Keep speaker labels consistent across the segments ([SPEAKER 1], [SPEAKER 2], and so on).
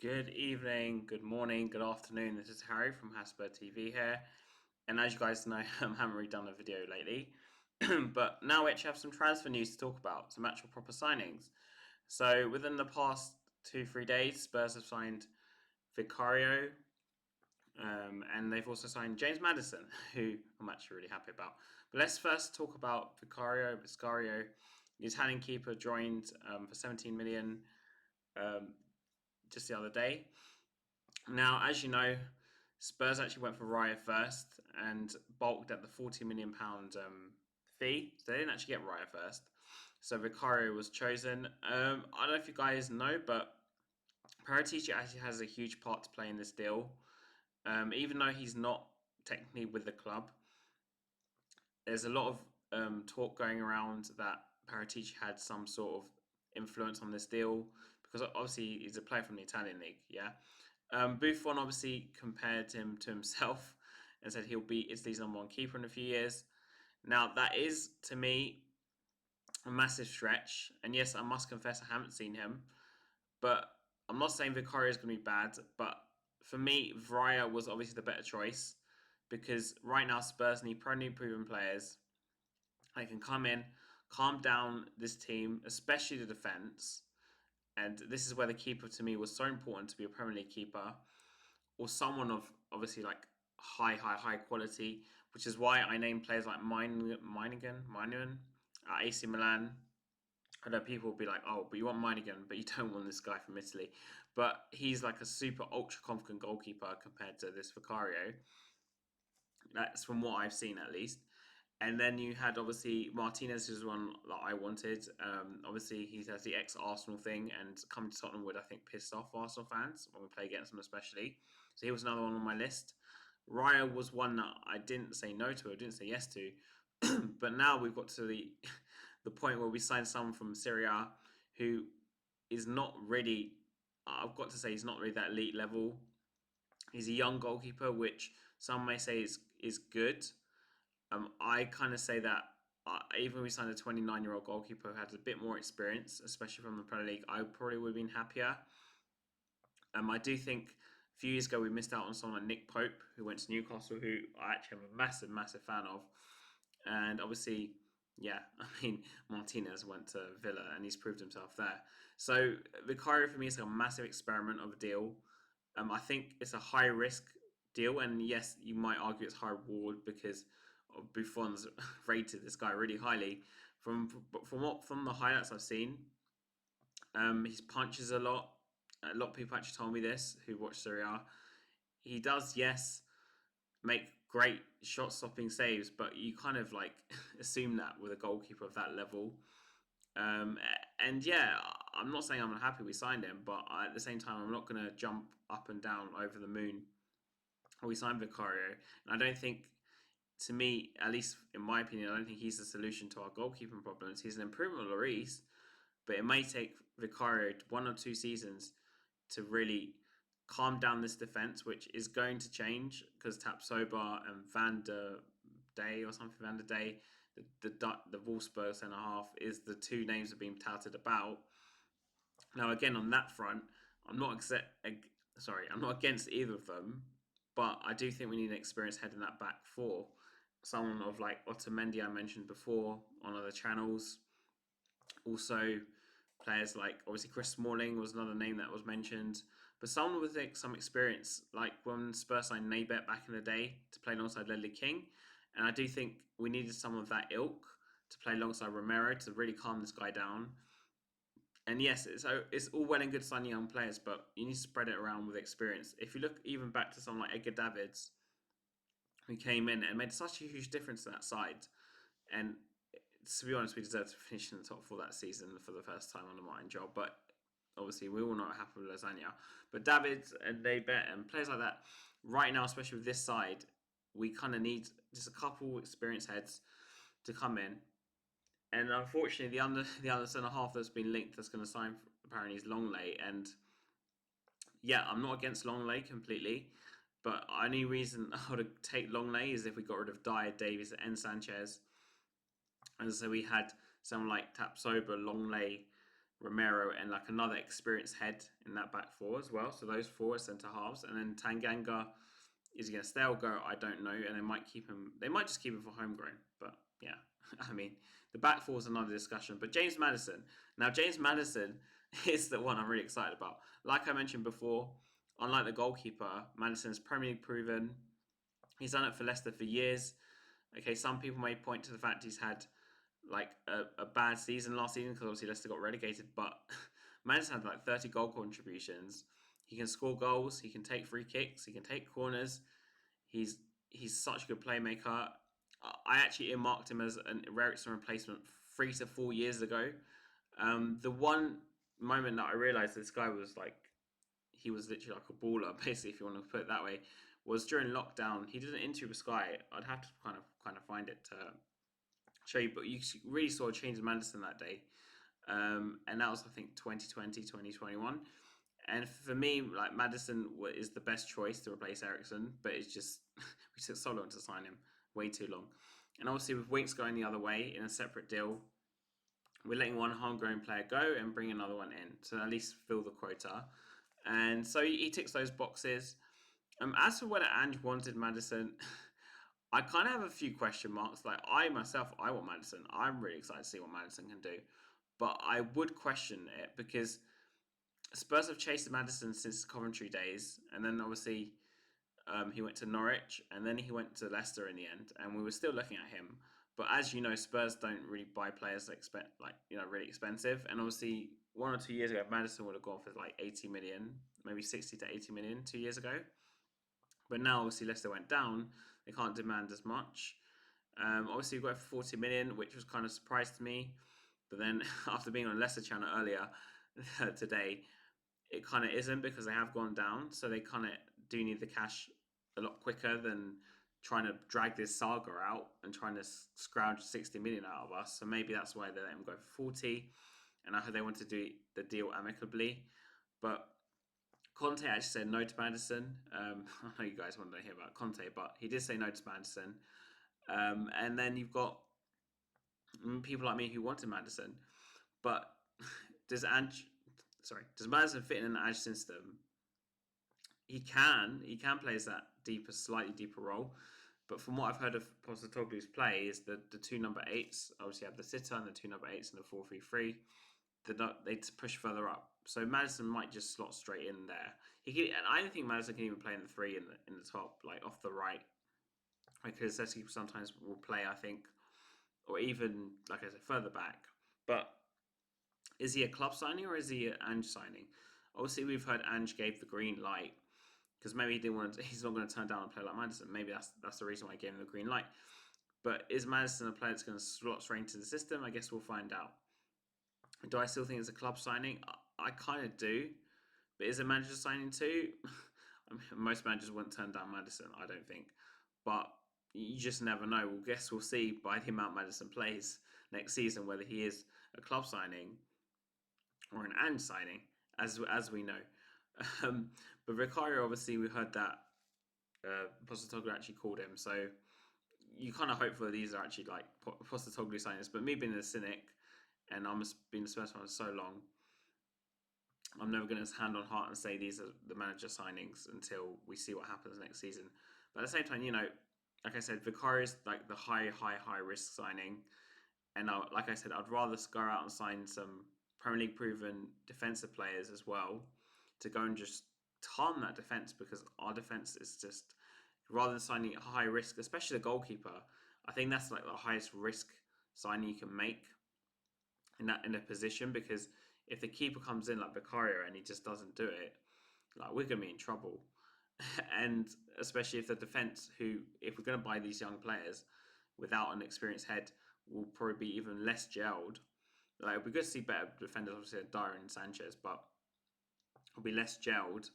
[SPEAKER 1] Good evening, good morning, good afternoon. This is Harry from Hasper TV here. And as you guys know, I haven't really done a video lately. But now we actually have some transfer news to talk about, some actual proper signings. So within the past 2, 3 days, Spurs have signed Vicario, and they've also signed James Maddison, who I'm actually really happy about. But let's first talk about Vicario. Vicario, the Italian keeper, joined for 17 million um, just the other day. Now, as you know, Spurs actually went for Raya first and bulked at the £40 million fee. So they didn't actually get Raya first. So Vicario was chosen. I don't know if you guys know, but Paratici actually has a huge part to play in this deal. Even though he's not technically with the club, there's a lot of talk going around that Paratici had some sort of influence on this deal because obviously he's a player from the Italian league, yeah. Buffon obviously compared him to himself and said he'll be Italy's number one keeper in a few years. Now that is to me a massive stretch, and yes, I must confess I haven't seen him, but I'm not saying Vicario is going to be bad, but for me, Vraya was obviously the better choice because right now Spurs need probably proven players. They can come in, calm down this team, especially the defense. And this is where the keeper to me was so important to be a Premier League keeper or someone of obviously like high quality, which is why I named players like Minigan at AC Milan. I know people will be like, oh, but you want Minigan, but you don't want this guy from Italy. But he's like a super ultra confident goalkeeper compared to this Vicario. That's from what I've seen at least. And then you had obviously Martinez, who's one that I wanted. Obviously, he has the ex Arsenal thing, and coming to Tottenham would, I think, piss off Arsenal fans when we play against them, especially. So he was another one on my list. Raya was one that I didn't say no to, I didn't say yes to. But now we've got to the point where we signed someone from Serie A who is not really, I've got to say, he's not really that elite level. He's a young goalkeeper, which some may say is good. I kind of say that even if we signed a 29-year-old goalkeeper who had a bit more experience, especially from the Premier League, I probably would have been happier. I do think a few years ago we missed out on someone like Nick Pope, who went to Newcastle, who I actually am a massive fan of. And obviously, yeah, I mean, Martinez went to Villa and he's proved himself there. So Vicario for me is a massive experiment of a deal. I think it's a high risk deal, and yes, you might argue it's high reward because Buffon's rated this guy really highly. From the highlights I've seen, he punches a lot. A lot of people actually told me this who watch Serie A. He does, yes, make great shot stopping saves, but you kind of like assume that with a goalkeeper of that level. Um, and yeah, I'm not saying I'm unhappy we signed him, but at the same time, I'm not going to jump up and down over the moon. We signed Vicario, and I don't think, to me, at least in my opinion, I don't think he's the solution to our goalkeeping problems. He's an improvement on Lloris, but it may take Vicario 1 or 2 seasons to really calm down this defense, which is going to change because Tapsoba and Van der Day or something, Van der Day, the Wolfsburg centre half, is the two names that are being touted about. Now, again, on that front, I'm not I'm not against either of them, but I do think we need an experienced head in that back four. Someone of like Otamendi I mentioned before on other channels. Also, players like obviously Chris Smalling was another name that was mentioned, but someone with like, some experience, like when Spurs signed Naybet back in the day to play alongside Ledley King, and I do think we needed someone of that ilk to play alongside Romero to really calm this guy down. And yes, it's all well and good signing young players, but you need to spread it around with experience. If you look even back to someone like Edgar Davids, who came in and made such a huge difference to that side, and to be honest, we deserved to finish in the top four that season for the first time on the Martin job. But obviously, we all know what happened with Lasagna. But Davids and they bet and players like that right now, especially with this side, we kind of need just a couple experienced heads to come in. And unfortunately, the other centre half that's been linked that's going to sign apparently is Longley. And yeah, I'm not against Longley completely, but only reason I would take Longley is if we got rid of Dyer, Davies, and Sanchez, and so we had someone like Tapsoba, Longley, Romero, and like another experienced head in that back four as well. So those four are centre halves, and then Tanganga, is he going to stay or go? I don't know, and they might keep him. They might just keep him for homegrown, but yeah, I mean the back four is another discussion. But James Maddison, now James Maddison is the one I'm really excited about. Like I mentioned before, unlike the goalkeeper, Maddison is Premier League proven. He's done it for Leicester for years. Okay, some people may point to the fact he's had like a bad season last season because obviously Leicester got relegated, but Maddison had like 30 goal contributions. He can score goals. He can take free kicks. He can take corners. He's he's such a good playmaker. I actually earmarked him as an Ericsson replacement 3 to 4 years ago. The one moment that I realized this guy was like he was literally like a baller, basically, if you want to put it that way, was during lockdown. He did an interview with Sky. I'd have to kind of find it to show you, but you really saw a change in Maddison that day. And that was, I think, 2020, 2021. And for me, like Maddison is the best choice to replace Ericsson, but it's just we took so long to sign him, way too long. And obviously, with Winks going the other way in a separate deal, we're letting one homegrown player go and bring another one in to at least fill the quota. And so he ticks those boxes. As for whether Ange wanted Maddison, I kind of have a few question marks. Like I myself, I want Maddison. I'm really excited to see what Maddison can do, but I would question it because Spurs have chased Maddison since Coventry days, and then obviously he went to Norwich, and then he went to Leicester in the end, and we were still looking at him. But as you know, Spurs don't really buy players that really expensive, and obviously 1 or 2 years ago, Maddison would have gone for like 80 million, maybe 60 to 80 million 2 years ago. But now obviously Leicester went down, they can't demand as much. Obviously we got for 40 million, which was kind of surprised to me. But then after being on Leicester channel earlier today, it kind of isn't because they have gone down. So they kind of do need the cash a lot quicker than trying to drag this saga out and trying to scrounge 60 million out of us. So maybe that's why they let him go for 40. And I heard they want to do the deal amicably. But Conte actually said no to Maddison. I know you guys want to hear about Conte, but he did say no to Maddison. And then you've got people like me who wanted Maddison. But does Maddison fit in an Ange system? He can play as that deeper, slightly deeper role. But from what I've heard of Postecoglou's play, is the two number eights obviously have the sitter and the two number eights and the 4-3-3. They push further up, so Maddison might just slot straight in there. And I don't think Maddison can even play in the three in the top, like off the right, because Cesky sometimes will play, I think, or even like I said, further back. But is he a club signing or is he an Ange signing? Obviously, we've heard Ange gave the green light because maybe he didn't want to, he's not going to turn down a player like Maddison. Maybe that's the reason why he gave him the green light. But is Maddison a player that's going to slot straight into the system? I guess we'll find out. Do I still think it's a club signing? I kind of do. But is it manager signing too? I mean, most managers wouldn't turn down Maddison, I don't think. But you just never know. We'll see by the amount Maddison plays next season whether he is a club signing or an Ange signing, as we know. But Vicario, obviously, we heard that Postecoglou actually called him. So you kind of hope for these are actually like Postecoglou signings. But me being a cynic, and I'm been a Spurs fan for so long, I'm never going to hand on heart and say these are the manager signings until we see what happens next season. But at the same time, like I said, Vicario is like the high risk signing. And like I said, I'd rather go out and sign some Premier League proven defensive players as well to go and just harm that defense, because our defense is just, rather than signing a high risk, especially the goalkeeper, I think that's like the highest risk signing you can make in a position, because if the keeper comes in like Vicario and he just doesn't do it, like we're gonna be in trouble. And especially if the defense, who, if we're gonna buy these young players without an experienced head, will probably be even less gelled. Like it'll be good to see better defenders, obviously Dyer and Sanchez, but it'll be less gelled,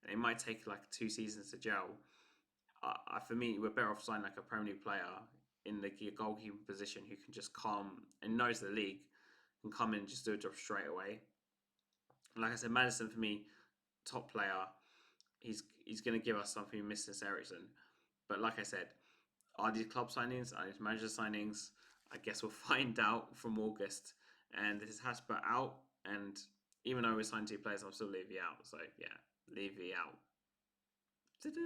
[SPEAKER 1] and it might take like 2 seasons to gel. For me, we're better off signing like a Premier League player in the goalkeeper position who can just calm and knows the league, can come in and just do a job straight away. Like I said, Maddison for me, top player. He's going to give us something we missed since Ericsson. But like I said, are these club signings? Are these manager signings? I guess we'll find out from August. And this is Hasper out. And even though we signed two players, I'll still leave you out. So yeah, leave you out. Did it?